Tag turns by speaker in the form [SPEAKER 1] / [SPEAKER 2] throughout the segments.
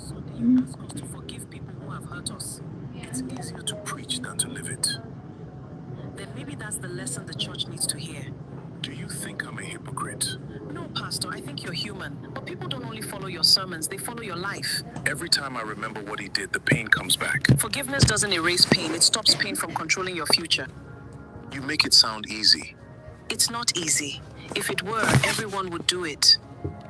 [SPEAKER 1] Sunday, you ask us to forgive people who have hurt us.
[SPEAKER 2] It's easier to preach than to live it.
[SPEAKER 1] Then maybe that's the lesson the church needs to hear.
[SPEAKER 2] Do you think I'm a hypocrite?
[SPEAKER 1] No, Pastor, I think you're human. But people don't only follow your sermons, they follow your life.
[SPEAKER 2] Every time I remember what he did, the pain comes back.
[SPEAKER 1] Forgiveness doesn't erase pain, it stops pain from controlling your future.
[SPEAKER 2] You make it sound easy.
[SPEAKER 1] It's not easy. If it were, everyone would do it.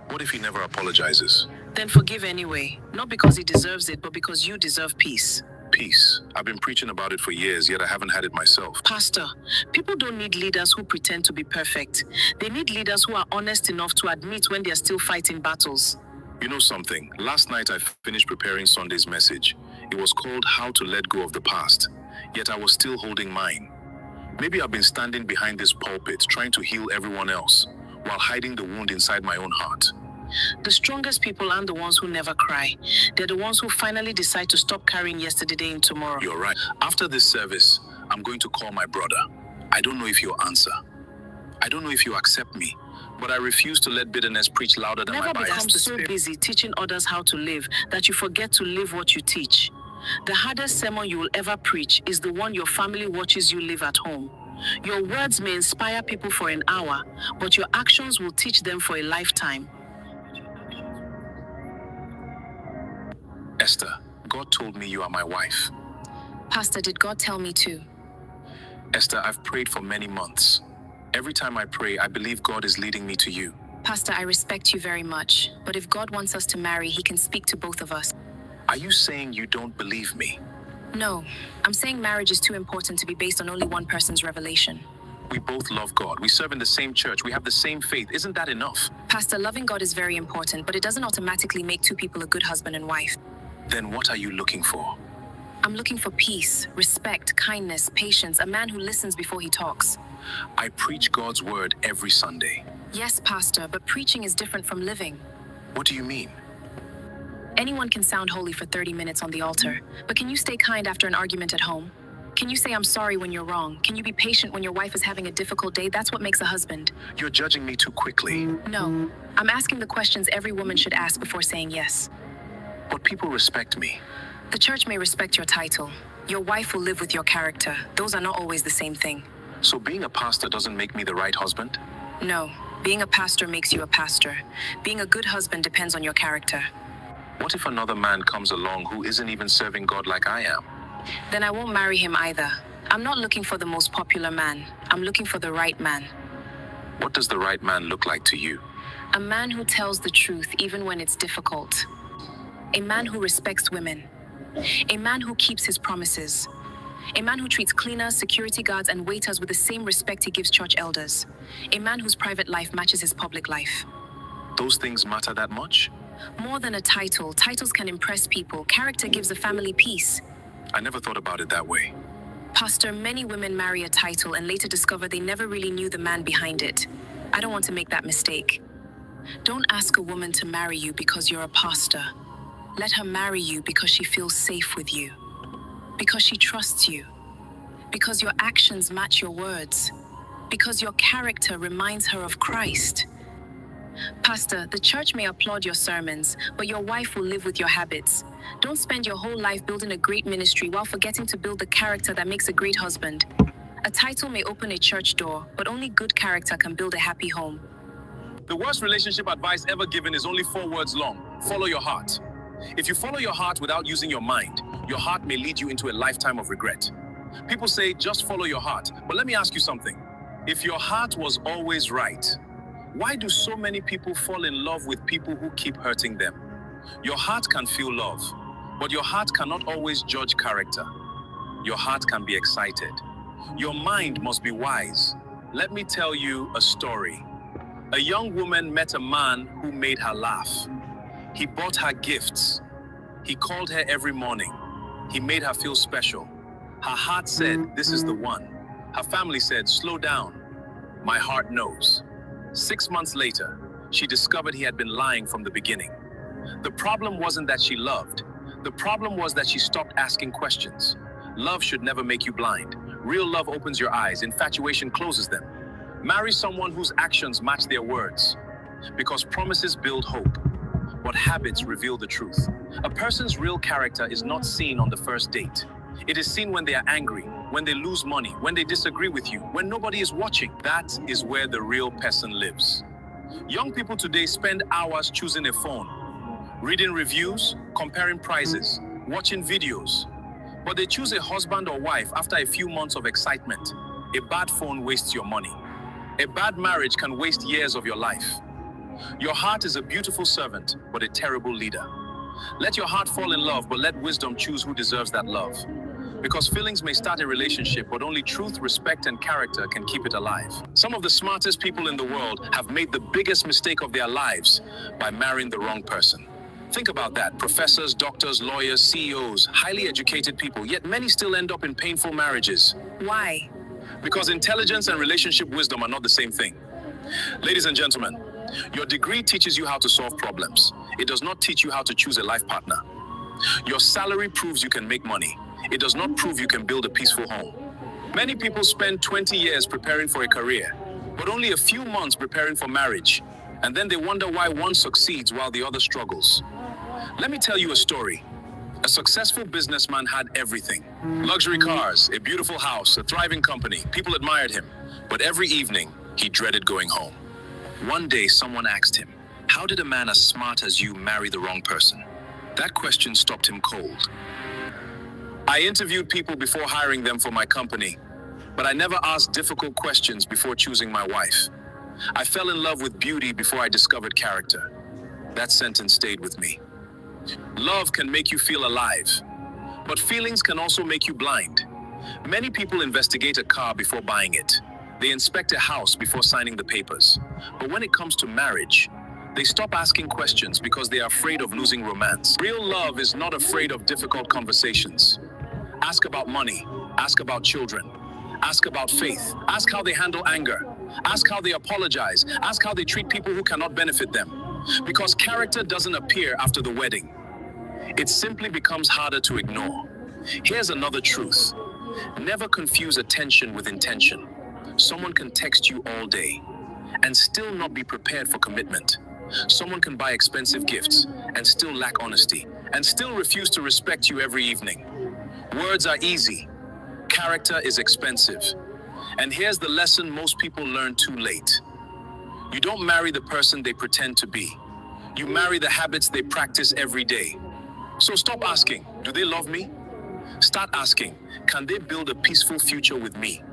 [SPEAKER 2] What if he never apologizes?
[SPEAKER 1] Then forgive anyway. Not because he deserves it, but because you deserve peace.
[SPEAKER 2] Peace. I've been preaching about it for years, yet I haven't had it myself.
[SPEAKER 1] Pastor, people don't need leaders who pretend to be perfect. They need leaders who are honest enough to admit when they're still fighting battles.
[SPEAKER 2] You know something? Last night I finished preparing Sunday's message. It was called How to Let Go of the Past. Yet I was still holding mine. Maybe I've been standing behind this pulpit trying to heal everyone else while hiding the wound inside my own heart.
[SPEAKER 1] The strongest people aren't the ones who never cry. They're the ones who finally decide to stop carrying yesterday in tomorrow.
[SPEAKER 2] You're right. After this service, I'm going to call my brother. I don't know if he'll answer. I don't know if you accept me, but I refuse to let bitterness preach louder than
[SPEAKER 1] Never
[SPEAKER 2] my bias.
[SPEAKER 1] become so busy teaching others how to live that you forget to live what you teach. The hardest sermon you will ever preach is the one your family watches you live at home. Your words may inspire people for an hour, but your actions will teach them for a lifetime.
[SPEAKER 2] Esther, God told me you are my wife.
[SPEAKER 3] Pastor, did God tell me to?
[SPEAKER 2] Esther, I've prayed for many months. Every time I pray, I believe God is leading me to you.
[SPEAKER 3] Pastor, I respect you very much, but if God wants us to marry, he can speak to both of us.
[SPEAKER 2] Are you saying you don't believe me?
[SPEAKER 3] No, I'm saying marriage is too important to be based on only one person's revelation.
[SPEAKER 2] We both love God. We serve in the same church. We have the same faith. Isn't that enough?
[SPEAKER 3] Pastor, loving God is very important, but it doesn't automatically make two people a good husband and wife.
[SPEAKER 2] Then what are you looking for?
[SPEAKER 3] I'm looking for peace, respect, kindness, patience, a man who listens before he talks.
[SPEAKER 2] I preach God's word every Sunday.
[SPEAKER 3] Yes, Pastor, but preaching is different from living.
[SPEAKER 2] What do you mean?
[SPEAKER 3] Anyone can sound holy for 30 minutes on the altar, but can you stay kind after an argument at home? Can you say I'm sorry when you're wrong? Can you be patient when your wife is having a difficult day? That's what makes a husband.
[SPEAKER 2] You're judging me too quickly.
[SPEAKER 3] No, I'm asking the questions every woman should ask before saying yes.
[SPEAKER 2] But people respect me.
[SPEAKER 3] The church may respect your title. Your wife will live with your character. Those are not always the same thing.
[SPEAKER 2] So being a pastor doesn't make me the right husband?
[SPEAKER 3] No, being a pastor makes you a pastor. Being a good husband depends on your character.
[SPEAKER 2] What if another man comes along who isn't even serving God like I am?
[SPEAKER 3] Then I won't marry him either. I'm not looking for the most popular man. I'm looking for the right man.
[SPEAKER 2] What does the right man look like to you?
[SPEAKER 3] A man who tells the truth even when it's difficult. A man who respects women. A man who keeps his promises. A man who treats cleaners, security guards, and waiters with the same respect he gives church elders. A man whose private life matches his public life.
[SPEAKER 2] Those things matter that much?
[SPEAKER 3] More than a title, titles can impress people. Character gives a family peace.
[SPEAKER 2] I never thought about it that way.
[SPEAKER 3] Pastor, many women marry a title and later discover they never really knew the man behind it. I don't want to make that mistake. Don't ask a woman to marry you because you're a pastor. Let her marry you because she feels safe with you. Because she trusts you. Because your actions match your words. Because your character reminds her of Christ. Pastor, the church may applaud your sermons, but your wife will live with your habits. Don't spend your whole life building a great ministry while forgetting to build the character that makes a great husband. A title may open a church door, but only good character can build a happy home.
[SPEAKER 2] The worst relationship advice ever given is only 4 words long. Follow your heart. If you follow your heart without using your mind, your heart may lead you into a lifetime of regret. People say, just follow your heart. But let me ask you something. If your heart was always right, why do so many people fall in love with people who keep hurting them? Your heart can feel love, but your heart cannot always judge character. Your heart can be excited. Your mind must be wise. Let me tell you a story. A young woman met a man who made her laugh. He bought her gifts. He called her every morning. He made her feel special. Her heart said, this is the one. Her family said, slow down. My heart knows. 6 months later, she discovered he had been lying from the beginning. The problem wasn't that she loved. The problem was that she stopped asking questions. Love should never make you blind. Real love opens your eyes. Infatuation closes them. Marry someone whose actions match their words. Because promises build hope. but habits reveal the truth. A person's real character is not seen on the first date. It is seen when they are angry, when they lose money, when they disagree with you, when nobody is watching. That is where the real person lives. Young people today spend hours choosing a phone, reading reviews, comparing prices, watching videos. But they choose a husband or wife after a few months of excitement. A bad phone wastes your money. A bad marriage can waste years of your life. Your heart is a beautiful servant, but a terrible leader. Let your heart fall in love, but let wisdom choose who deserves that love. Because feelings may start a relationship, but only truth, respect, and character can keep it alive. Some of the smartest people in the world have made the biggest mistake of their lives by marrying the wrong person. Think about that. Professors, doctors, lawyers, CEOs, highly educated people, yet many still end up in painful marriages.
[SPEAKER 3] Why?
[SPEAKER 2] Because intelligence and relationship wisdom are not the same thing. Ladies and gentlemen, your degree teaches you how to solve problems. It does not teach you how to choose a life partner. Your salary proves you can make money. It does not prove you can build a peaceful home. Many people spend 20 years preparing for a career, but only a few months preparing for marriage. And then they wonder why one succeeds while the other struggles. Let me tell you a story. A successful businessman had everything. Luxury cars, a beautiful house, a thriving company. People admired him. But every evening, he dreaded going home. One day, someone asked him, "How did a man as smart as you marry the wrong person?" That question stopped him cold. I interviewed people before hiring them for my company, but I never asked difficult questions before choosing my wife. I fell in love with beauty before I discovered character. That sentence stayed with me. Love can make you feel alive, but feelings can also make you blind. Many people investigate a car before buying it. They inspect a house before signing the papers. But when it comes to marriage, they stop asking questions because they are afraid of losing romance. Real love is not afraid of difficult conversations. Ask about money, ask about children, ask about faith, ask how they handle anger, ask how they apologize, ask how they treat people who cannot benefit them. Because character doesn't appear after the wedding. It simply becomes harder to ignore. Here's another truth. Never confuse attention with intention. Someone can text you all day and still not be prepared for commitment. Someone can buy expensive gifts and still lack honesty and still refuse to respect you every evening. Words are easy. Character is expensive. And here's the lesson most people learn too late. You don't marry the person they pretend to be. You marry the habits they practice every day. So stop asking, do they love me? Start asking, can they build a peaceful future with me?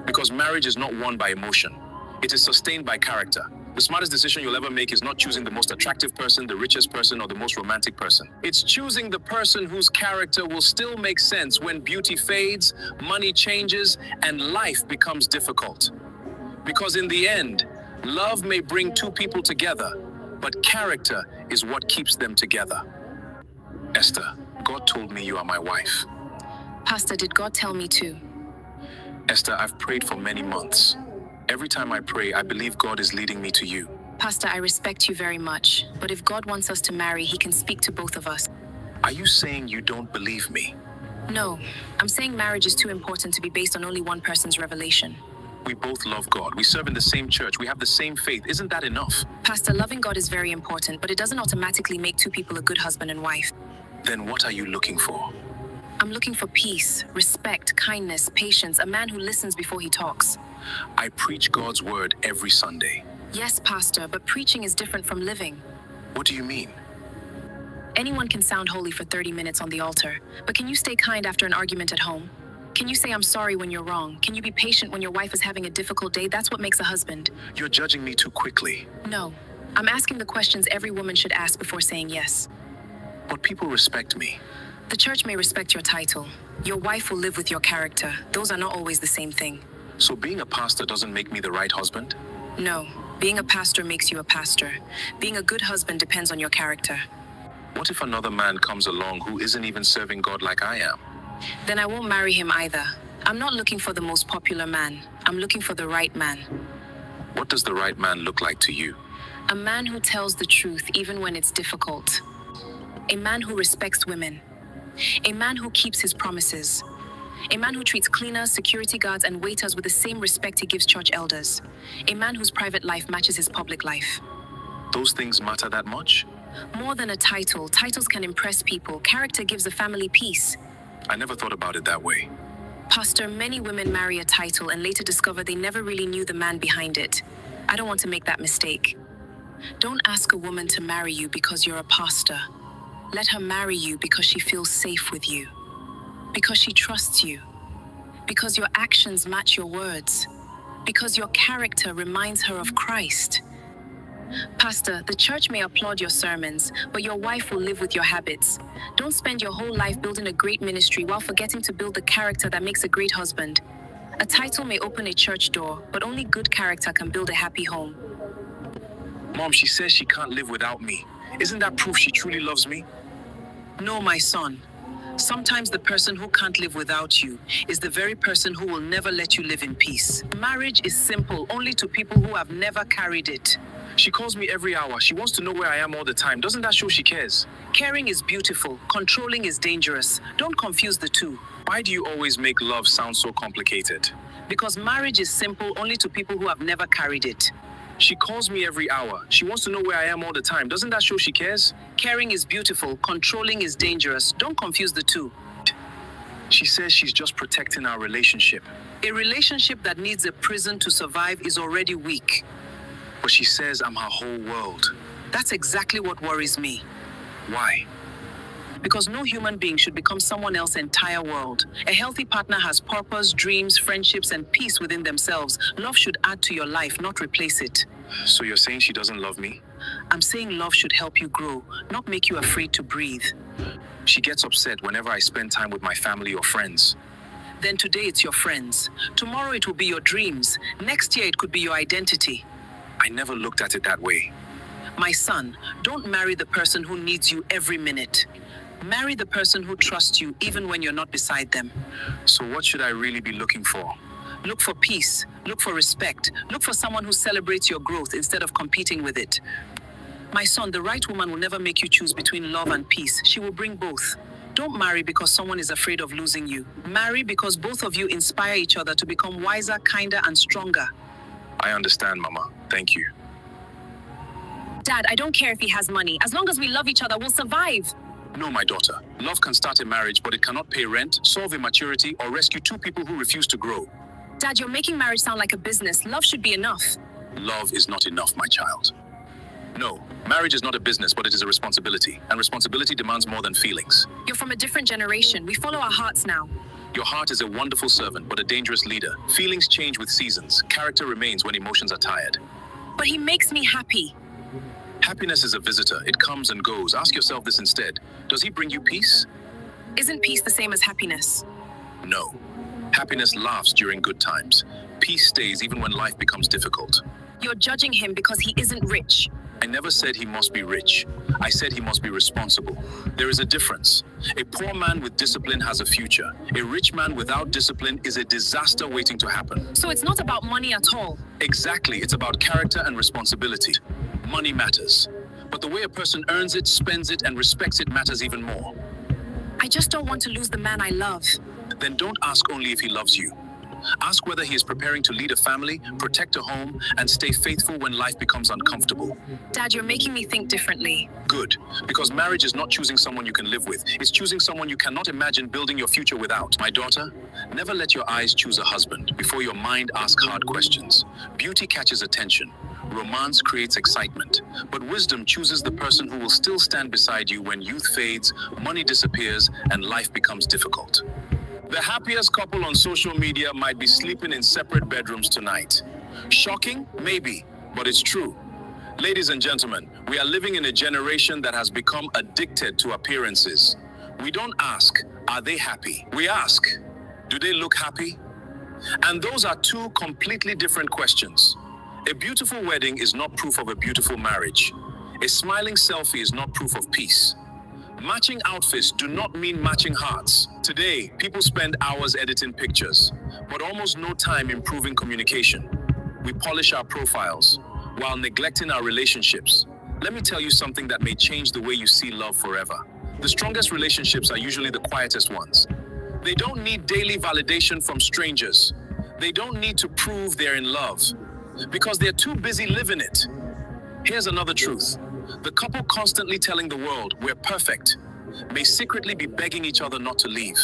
[SPEAKER 2] Because marriage is not won by emotion. It is sustained by character. The smartest decision you'll ever make is not choosing the most attractive person, the richest person, or the most romantic person. It's choosing the person whose character will still make sense when beauty fades, money changes, and life becomes difficult. Because in the end, love may bring two people together, but character is what keeps them together. Esther, God told me you are my wife.
[SPEAKER 3] Pastor, did God tell me to?
[SPEAKER 2] Esther, I've prayed for many months. Every time I pray, I believe God is leading me to you.
[SPEAKER 3] Pastor, I respect you very much, but if God wants us to marry, he can speak to both of us.
[SPEAKER 2] Are you saying you don't believe me?
[SPEAKER 3] No, I'm saying marriage is too important to be based on only one person's revelation.
[SPEAKER 2] We both love God. We serve in the same church. We have the same faith. Isn't that enough?
[SPEAKER 3] Pastor, loving God is very important, but it doesn't automatically make two people a good husband and wife.
[SPEAKER 2] Then what are you looking for?
[SPEAKER 3] I'm looking for peace, respect, kindness, patience, a man who listens before he talks.
[SPEAKER 2] I preach God's word every Sunday.
[SPEAKER 3] Yes, Pastor, but preaching is different from living.
[SPEAKER 2] What do you mean?
[SPEAKER 3] Anyone can sound holy for 30 minutes on the altar, but can you stay kind after an argument at home? Can you say I'm sorry when you're wrong? Can you be patient when your wife is having a difficult day? That's what makes a husband.
[SPEAKER 2] You're judging me too quickly.
[SPEAKER 3] No, I'm asking the questions every woman should ask before saying yes.
[SPEAKER 2] But people respect me.
[SPEAKER 3] The church may respect your title. Your wife will live with your character. Those are not always the same thing.
[SPEAKER 2] So being a pastor doesn't make me the right husband?
[SPEAKER 3] No, being a pastor makes you a pastor. Being a good husband depends on your character.
[SPEAKER 2] What if another man comes along who isn't even serving God like I am?
[SPEAKER 3] Then I won't marry him either. I'm not looking for the most popular man. I'm looking for the right man.
[SPEAKER 2] What does the right man look like to you?
[SPEAKER 3] A man who tells the truth even when it's difficult. A man who respects women. A man who keeps his promises. A man who treats cleaners, security guards, and waiters with the same respect he gives church elders. A man whose private life matches his public life.
[SPEAKER 2] Those things matter that much?
[SPEAKER 3] More than a title, titles can impress people. Character gives a family peace.
[SPEAKER 2] I never thought about it that way.
[SPEAKER 3] Pastor, many women marry a title and later discover they never really knew the man behind it. I don't want to make that mistake. Don't ask a woman to marry you because you're a pastor. Let her marry you because she feels safe with you. Because she trusts you. Because your actions match your words. Because your character reminds her of Christ. Pastor, the church may applaud your sermons, but your wife will live with your habits. Don't spend your whole life building a great ministry while forgetting to build the character that makes a great husband. A title may open a church door, but only good character can build a happy home.
[SPEAKER 2] Mom, she says she can't live without me. Isn't that proof she truly loves me?
[SPEAKER 1] No, my son. Sometimes the person who can't live without you is the very person who will never let you live in peace. Marriage is simple only to people who have never carried it.
[SPEAKER 2] She calls me every hour. She wants to know where I am all the time. Doesn't that show she cares?
[SPEAKER 1] Caring is beautiful. Controlling is dangerous. Don't confuse the two.
[SPEAKER 2] Why do you always make love sound so complicated?
[SPEAKER 1] Because marriage is simple only to people who have never carried it.
[SPEAKER 2] She calls me every hour. She wants to know where I am all the time. Doesn't that show she cares?
[SPEAKER 1] Caring is beautiful. Controlling is dangerous. Don't confuse the two.
[SPEAKER 2] She says she's just protecting our relationship.
[SPEAKER 1] A relationship that needs a prison to survive is already weak.
[SPEAKER 2] But she says I'm her whole world.
[SPEAKER 1] That's exactly what worries me.
[SPEAKER 2] Why?
[SPEAKER 1] Because no human being should become someone else's entire world. A healthy partner has purpose, dreams, friendships, and peace within themselves. Love should add to your life, not replace it.
[SPEAKER 2] So you're saying she doesn't love me?
[SPEAKER 1] I'm saying love should help you grow, not make you afraid to breathe.
[SPEAKER 2] She gets upset whenever I spend time with my family or friends.
[SPEAKER 1] Then today it's your friends. Tomorrow it will be your dreams. Next year it could be your identity.
[SPEAKER 2] I never looked at it that way.
[SPEAKER 1] My son, don't marry the person who needs you every minute. Marry the person who trusts you even when you're not beside them.
[SPEAKER 2] So what should I really be looking for?
[SPEAKER 1] Look for peace. Look for respect. Look for someone who celebrates your growth instead of competing with it. My son, the right woman will never make you choose between love and peace. She will bring both. Don't marry because someone is afraid of losing you. Marry because both of you inspire each other to become wiser, kinder, and stronger.
[SPEAKER 2] I understand, Mama. Thank you.
[SPEAKER 3] Dad, I don't care if he has money. As long as we love each other, we'll survive.
[SPEAKER 2] No, my daughter. Love can start a marriage, but it cannot pay rent, solve immaturity, or rescue two people who refuse to grow.
[SPEAKER 3] Dad, you're making marriage sound like a business. Love should be enough.
[SPEAKER 2] Love is not enough, my child. No, marriage is not a business, but it is a responsibility. And responsibility demands more than feelings.
[SPEAKER 3] You're from a different generation. We follow our hearts now.
[SPEAKER 2] Your heart is a wonderful servant, but a dangerous leader. Feelings change with seasons. Character remains when emotions are tired.
[SPEAKER 3] But he makes me happy.
[SPEAKER 2] Happiness is a visitor. It comes and goes. Ask yourself this instead. Does he bring you peace?
[SPEAKER 3] Isn't peace the same as happiness?
[SPEAKER 2] No. Happiness laughs during good times. Peace stays even when life becomes difficult.
[SPEAKER 3] You're judging him because he isn't rich.
[SPEAKER 2] I never said he must be rich. I said he must be responsible. There is a difference. A poor man with discipline has a future. A rich man without discipline is a disaster waiting to happen.
[SPEAKER 3] So it's not about money at all.
[SPEAKER 2] Exactly. It's about character and responsibility. Money matters. But the way a person earns it, spends it, and respects it matters even more.
[SPEAKER 3] I just don't want to lose the man I love.
[SPEAKER 2] Then don't ask only if he loves you. Ask whether he is preparing to lead a family, protect a home, and stay faithful when life becomes uncomfortable.
[SPEAKER 3] Dad, you're making me think differently.
[SPEAKER 2] Good, because marriage is not choosing someone you can live with. It's choosing someone you cannot imagine building your future without. My daughter, never let your eyes choose a husband before your mind asks hard questions. Beauty catches attention. Romance creates excitement. But wisdom chooses the person who will still stand beside you when youth fades, money disappears, and life becomes difficult. The happiest couple on social media might be sleeping in separate bedrooms tonight. Shocking? Maybe, but it's true. Ladies and gentlemen, we are living in a generation that has become addicted to appearances. We don't ask, are they happy? We ask, do they look happy? And those are two completely different questions. A beautiful wedding is not proof of a beautiful marriage. A smiling selfie is not proof of peace. Matching outfits do not mean matching hearts. Today, people spend hours editing pictures, but almost no time improving communication. We polish our profiles while neglecting our relationships. Let me tell you something that may change the way you see love forever. The strongest relationships are usually the quietest ones. They don't need daily validation from strangers. They don't need to prove they're in love because they're too busy living it. Here's another truth. The couple constantly telling the world we're perfect may secretly be begging each other not to leave.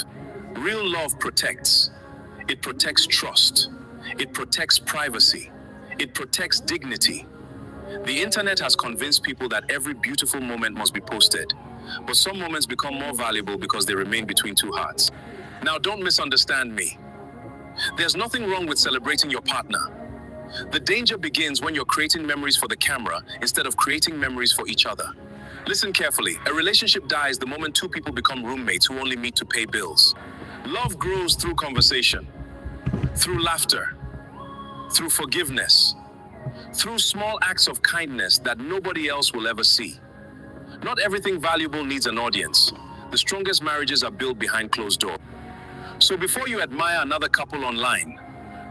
[SPEAKER 2] Real love protects. It protects trust. It protects privacy. It protects dignity. The internet has convinced people that every beautiful moment must be posted, but some moments become more valuable because they remain between two hearts. Now, don't misunderstand me. There's nothing wrong with celebrating your partner. The danger begins when you're creating memories for the camera instead of creating memories for each other. Listen carefully. A relationship dies the moment two people become roommates who only meet to pay bills. Love grows through conversation, through laughter, through forgiveness, through small acts of kindness that nobody else will ever see. Not everything valuable needs an audience. The strongest marriages are built behind closed doors. So before you admire another couple online,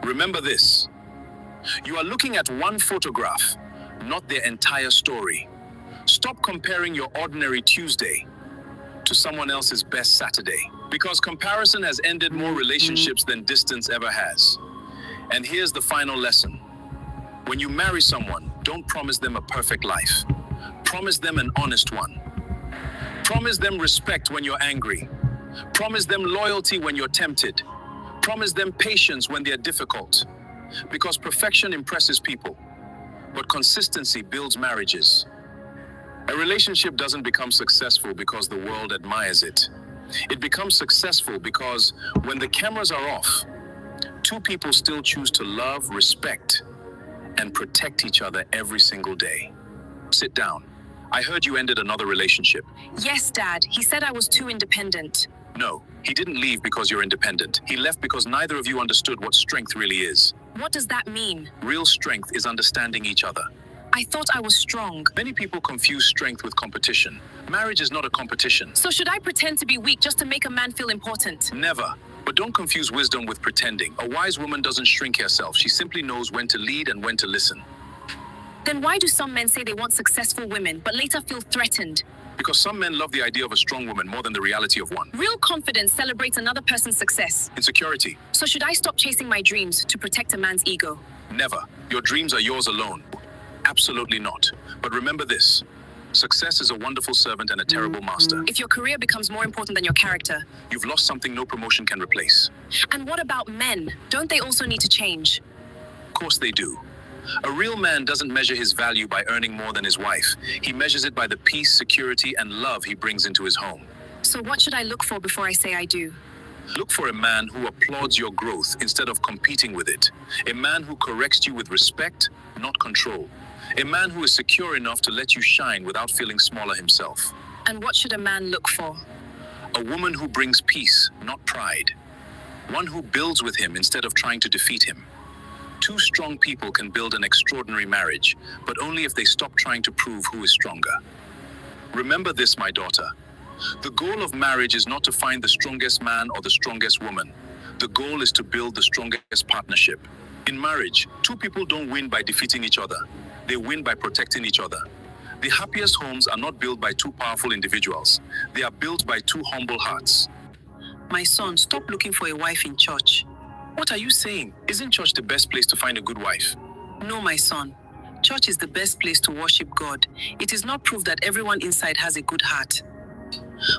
[SPEAKER 2] remember this. You are looking at one photograph, not their entire story. Stop comparing your ordinary Tuesday to someone else's best Saturday, because comparison has ended more relationships than distance ever has. And here's the final lesson. When you marry someone, don't promise them a perfect life. Promise them an honest one. Promise them respect when you're angry. Promise them loyalty when you're tempted. Promise them patience when they're difficult. Because perfection impresses people, but consistency builds marriages. A relationship doesn't become successful because the world admires it. It becomes successful because when the cameras are off, two people still choose to love, respect, and protect each other every single day. Sit down. I heard you ended another relationship.
[SPEAKER 3] Yes, Dad. He said I was too independent.
[SPEAKER 2] No, he didn't leave because you're independent. He left because neither of you understood what strength really is.
[SPEAKER 3] What does that mean?
[SPEAKER 2] Real strength is understanding each other.
[SPEAKER 3] I thought I was strong.
[SPEAKER 2] Many people confuse strength with competition. Marriage is not a competition.
[SPEAKER 3] So should I pretend to be weak just to make a man feel important?
[SPEAKER 2] Never. But don't confuse wisdom with pretending. A wise woman doesn't shrink herself. She simply knows when to lead and when to listen.
[SPEAKER 3] Then why do some men say they want successful women, but later feel threatened?
[SPEAKER 2] Because some men love the idea of a strong woman more than the reality of one.
[SPEAKER 3] Real confidence celebrates another person's success.
[SPEAKER 2] Insecurity.
[SPEAKER 3] So should I stop chasing my dreams to protect a man's ego?
[SPEAKER 2] Never. Your dreams are yours alone. Absolutely not. But remember this. Success is a wonderful servant and a terrible master.
[SPEAKER 3] If your career becomes more important than your character.
[SPEAKER 2] You've lost something no promotion can replace.
[SPEAKER 3] And what about men? Don't they also need to change?
[SPEAKER 2] Of course they do. A real man doesn't measure his value by earning more than his wife. He measures it by the peace, security, and love he brings into his home.
[SPEAKER 3] So what should I look for before I say I do?
[SPEAKER 2] Look for a man who applauds your growth instead of competing with it. A man who corrects you with respect, not control. A man who is secure enough to let you shine without feeling smaller himself.
[SPEAKER 3] And what should a man look for?
[SPEAKER 2] A woman who brings peace, not pride. One who builds with him instead of trying to defeat him. Two strong people can build an extraordinary marriage, but only if they stop trying to prove who is stronger. Remember this, my daughter. The goal of marriage is not to find the strongest man or the strongest woman. The goal is to build the strongest partnership. In marriage, two people don't win by defeating each other. They win by protecting each other. The happiest homes are not built by two powerful individuals. They are built by two humble hearts.
[SPEAKER 1] My son, stop looking for a wife in church.
[SPEAKER 2] What are you saying? Isn't church the best place to find a good wife?
[SPEAKER 1] No, my son. Church is the best place to worship God. It is not proof that everyone inside has a good heart.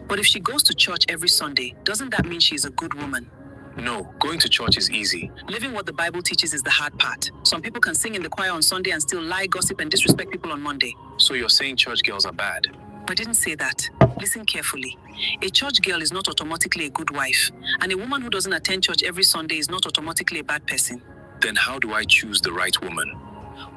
[SPEAKER 1] But if she goes to church every Sunday, doesn't that mean she is a good woman?
[SPEAKER 2] No, going to church is easy.
[SPEAKER 1] Living what the Bible teaches is the hard part. Some people can sing in the choir on Sunday and still lie, gossip, and disrespect people on Monday.
[SPEAKER 2] So you're saying church girls are bad?
[SPEAKER 1] I didn't say that. Listen carefully. A church girl is not automatically a good wife, and a woman who doesn't attend church every Sunday is not automatically a bad person.
[SPEAKER 2] Then how do I choose the right woman?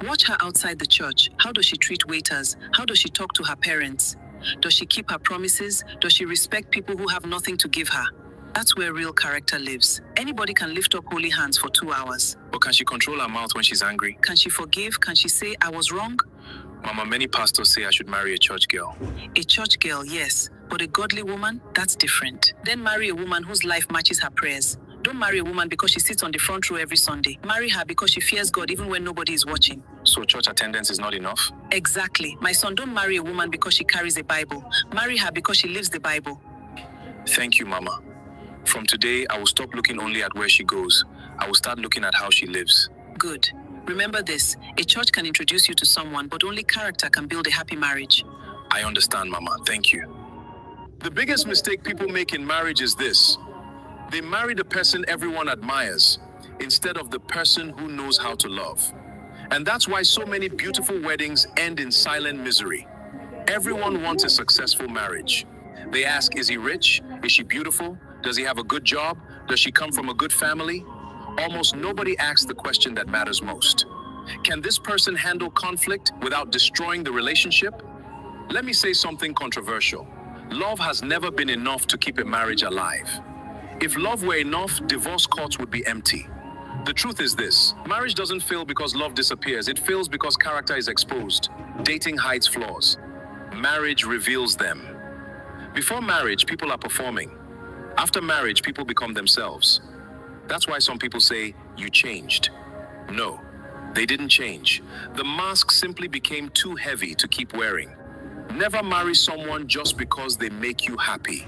[SPEAKER 1] Watch her outside the church. How does she treat waiters? How does she talk to her parents? Does she keep her promises? Does she respect people who have nothing to give her? That's where real character lives. Anybody can lift up holy hands for 2 hours.
[SPEAKER 2] But can she control her mouth when she's angry?
[SPEAKER 1] Can she forgive? Can she say, I was wrong?
[SPEAKER 2] Mama, many pastors say I should marry a church girl.
[SPEAKER 1] A church girl, yes. But a godly woman, that's different. Then marry a woman whose life matches her prayers. Don't marry a woman because she sits on the front row every Sunday. Marry her because she fears God even when nobody is watching.
[SPEAKER 2] So church attendance is not enough?
[SPEAKER 1] Exactly. My son, don't marry a woman because she carries a Bible. Marry her because she lives the Bible.
[SPEAKER 2] Thank you, Mama. From today, I will stop looking only at where she goes. I will start looking at how she lives.
[SPEAKER 1] Good. Remember this, a church can introduce you to someone, but only character can build a happy marriage.
[SPEAKER 2] I understand, Mama. Thank you. The biggest mistake people make in marriage is this. They marry the person everyone admires instead of the person who knows how to love. And that's why so many beautiful weddings end in silent misery. Everyone wants a successful marriage. They ask, is he rich? Is she beautiful? Does he have a good job? Does she come from a good family? Almost nobody asks the question that matters most. Can this person handle conflict without destroying the relationship? Let me say something controversial. Love has never been enough to keep a marriage alive. If love were enough, divorce courts would be empty. The truth is this, marriage doesn't fail because love disappears. It fails because character is exposed. Dating hides flaws. Marriage reveals them. Before marriage, people are performing. After marriage, people become themselves. That's why some people say, you changed. No, they didn't change. The mask simply became too heavy to keep wearing. Never marry someone just because they make you happy.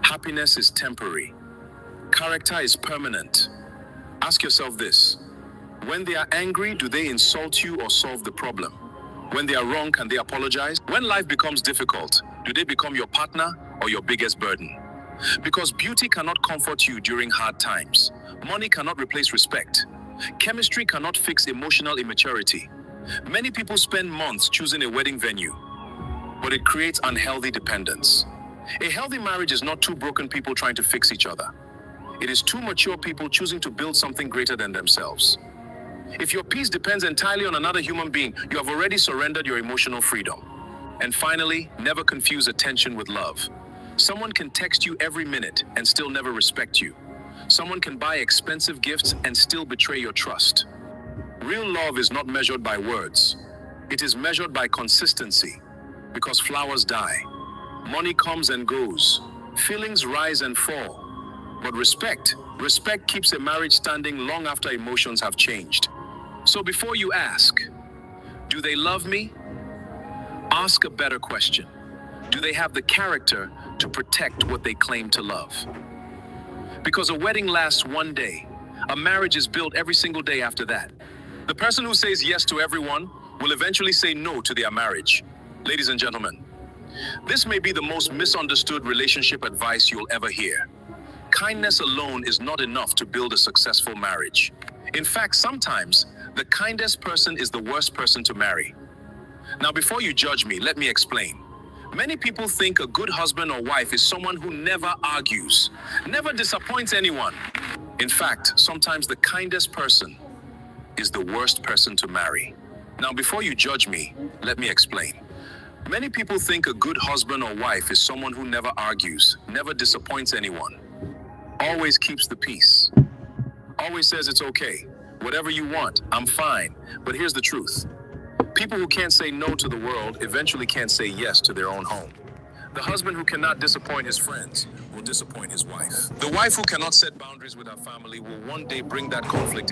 [SPEAKER 2] Happiness is temporary. Character is permanent. Ask yourself this. When they are angry, do they insult you or solve the problem? When they are wrong, can they apologize? When life becomes difficult, do they become your partner or your biggest burden? Because beauty cannot comfort you during hard times. Money cannot replace respect. Chemistry cannot fix emotional immaturity. Many people spend months choosing a wedding venue, but it creates unhealthy dependence. A healthy marriage is not two broken people trying to fix each other. It is two mature people choosing to build something greater than themselves. If your peace depends entirely on another human being, you have already surrendered your emotional freedom. And finally, never confuse attention with love. Someone can text you every minute and still never respect you. Someone can buy expensive gifts and still betray your trust. Real love is not measured by words. It is measured by consistency. Because flowers die, money comes and goes, feelings rise and fall. But respect keeps a marriage standing long after emotions have changed. So before you ask, do they love me? Ask a better question. Do they have the character to protect what they claim to love? Because a wedding lasts one day. A marriage is built every single day after that. The person who says yes to everyone will eventually say no to their marriage. Ladies and gentlemen, this may be the most misunderstood relationship advice you'll ever hear. Kindness alone is not enough to build a successful marriage. In fact, sometimes the kindest person is the worst person to marry. Now, before you judge me, let me explain. Many people think a good husband or wife is someone who never argues, never disappoints anyone. In fact, sometimes the kindest person is the worst person to marry. Now, before you judge me, let me explain. Many people think a good husband or wife is someone who never argues, never disappoints anyone, always keeps the peace, always says it's okay, whatever you want, I'm fine. But here's the truth. People who can't say no to the world eventually can't say yes to their own home. The husband who cannot disappoint his friends will disappoint his wife. The wife who cannot set boundaries with her family will one day bring that conflict in.